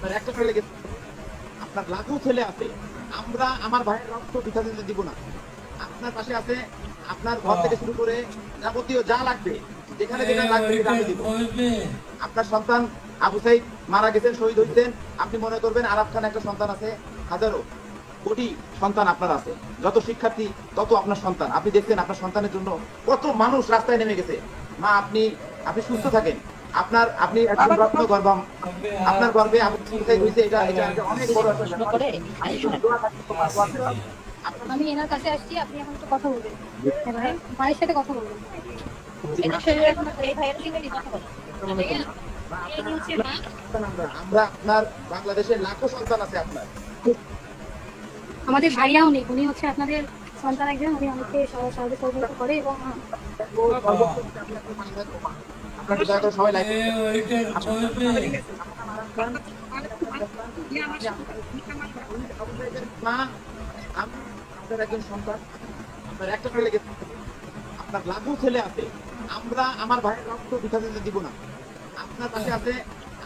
আপনার একটা ছেলে গেছে, আপনার লাখো ছেলে আছে। আমরা আমার ভাইয়ের রক্ত বৃথা যেতে দিব না। আপনার পাশে আছে, আপনার ঘর থেকে শুরু করে যাবতীয় যা লাগবে, যেখানে যেটা লাগবে সেটা আমি দিব। আপনার সন্তান আবু সাইদ মারা গেছেন, শহীদ হয়েছেন, আপনি মনে করবেন আরাফ খান একটা সন্তান আছে, হাজারো কোটি সন্তান আপনার আছে। যত শিক্ষার্থী তত আপনার সন্তান। আপনি দেখছেন আপনার সন্তানের জন্য কত মানুষ রাস্তায় নেমে গেছে। মা, আপনি আপনি সুস্থ থাকেন। আপনি একজন রত্ন গর্ভম, আপনার গর্ভে আবু সাইদ হয়েছে, এটা এটা এটা অনেক বড় একটা ব্যাপার। আমি শুধু দোয়া থাকতে তোমার দোয়া চাই। আপনার আমি এনার কাছে আসছি, আপনি এখন একটু কথা বলবেন। হ্যাঁ ভাই, মায়ের সাথে কথা বলবেন। মা, এই ভাইয়ের সঙ্গে কথা বলেন। এই হচ্ছে মা। আমরা আপনার বাংলাদেশের লাখো সন্তান আছে আপনার। আমাদের ভাইয়াও নেই, উনি হচ্ছে আপনাদের সন্তান একজন, উনি অনেককে সাহায্য সহযোগিতা করে এবং আপনাকে দয়া করে সবাই লাইক মা, আমি আপনার একজন সন্তান। আপনার একটা ছেলে গেছে, আপনার লাখো ছেলে আছে। আমরা আমার ভাইয়ের রক্ত বৃথা যেতে দিব না। আপনার পাশে আছে,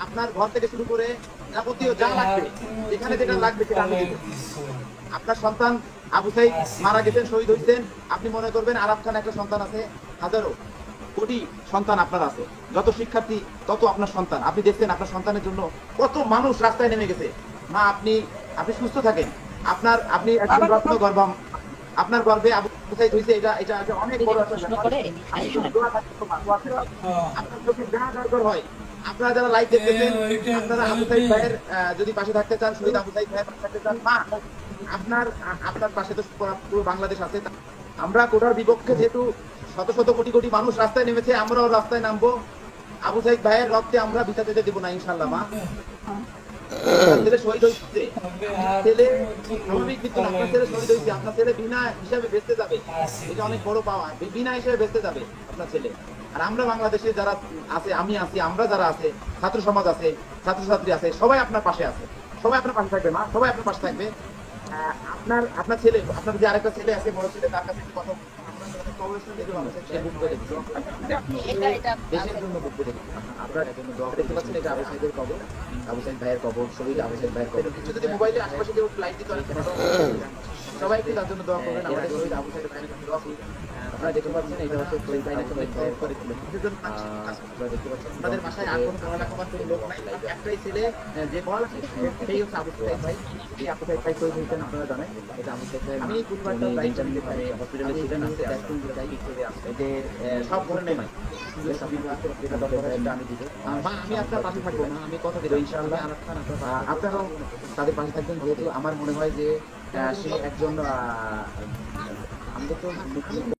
আপনার ঘর থেকে শুরু করে যাবতীয় যা লাগবে, যেখানে যেটা লাগবে সেটা আমি দিব। আপনার সন্তান আবু সাইদ মারা গেছেন, শহীদ হয়েছেন, আপনি মনে করবেন আরাফ খান একটা সন্তান আছে, হাজারো কোটি সন্তান আপনার আছে। যত শিক্ষার্থী তত আপনার সন্তান। আপনি দেখছেন আপনার সন্তানের জন্য কত মানুষ রাস্তায় নেমে গেছে। মা, আপনি আপনি সুস্থ থাকেন। আপনি একজন রত্ন গর্ভম, আপনার গর্ভে আবু সাইদ হয়েছে, এটা এটা এটা অনেক বড় একটা ব্যাপার। আমি শুধু দোয়া থাকতে তোমার দোয়া চাই। আপনার চোখে যা দরকার হয়, আপনারা যারা লাইভ দেখতেছেন, আপনারা আবু সাইদ ভাইয়ের যদি পাশে থাকতে চান, শহীদ আবু সাইদ ভাইয়ের পাশে থাকতে চান, মা, আপনার পাশে তো পুরো বাংলাদেশ আছে। আমরা কোটার বিপক্ষে, যেহেতু শত শত কোটি কোটি মানুষ রাস্তায় নেমেছে, আমরাও রাস্তায় নামবো। আবু সাইদ ভাইয়ের রক্তে আমরা বিছা যেতে দিব না, ইনশাল্লাহ। মা, আপনার ছেলে শহীদ হয়েছে, ছেলে স্বাভাবিক মৃত্যু না, আপনার ছেলে শহীদ হয়েছে, আপনার ছেলে বিনা হিসাবে বেঁচতে যাবে। এটা অনেক বড় পাওয়া, বিনা হিসাবে বেঁচতে যাবে আপনার ছেলে। আর আমরা বাংলাদেশে যারা আছে, আমি আছি, আমরা যারা আছে, ছাত্র সমাজ আছে, ছাত্রছাত্রী আছে, সবাই আপনার পাশে আছে। সবাই আপনার পাশে থাকবে মা, সবাই আপনার পাশে থাকবে। আপনার আপনার ছেলে, আপনার যে আরেকটা ছেলে আছে, বড় ছেলে, তার কাছে একটু কথা বলুন। দেশের জন্য বুক করে দিচ্ছি। আপনারা জন্য দোয়া দেখতে পাচ্ছেন, এটা আবু সাইদের কবর, আবু সাইদ ভাইয়ের কবর, শহীদ আবু সাইদ ভাইয়ের কবর। কিছু যদি মোবাইলে আশেপাশে কেউ লাইট দিতে পারেন, সবাই একটু তার জন্য দোয়া করবেন। আমাদের শহীদ আবু সাইদ ভাইয়ের জন্য দোয়া করবেন। আপনারা দেখতে পাচ্ছেন, এটা হচ্ছে শহীদ ভাই নাকি ভাই করেছিলেন। আপনারা দেখতে পাচ্ছেন, আমাদের বাসায় আর কোনো পড়ালেখা করার কোনো লোক নাই, একটাই ছেলে যে পড়ালেখা শিখছে, সেই হচ্ছে আবু সাইদ ভাই। এই আবু সাইদ ভাই শহীদ হয়েছেন, আপনারা জানেন। এটা আবু সাইদ ভাই। আমি পরিবারটা দায়িত্ব নিতে পারি, হসপিটালে ছিলেন, আছে যে সব ধরনের নাই, যেটা দরকার হয় সেটা আমি দিব। মা, আমি আপনার পাশে থাকবো না, আমি কথা দিলাম ইনশাআল্লাহ। আপনারাও তাদের পাশে থাকবেন, যেহেতু আমার মনে হয় যে সে একজন, আমাদের তো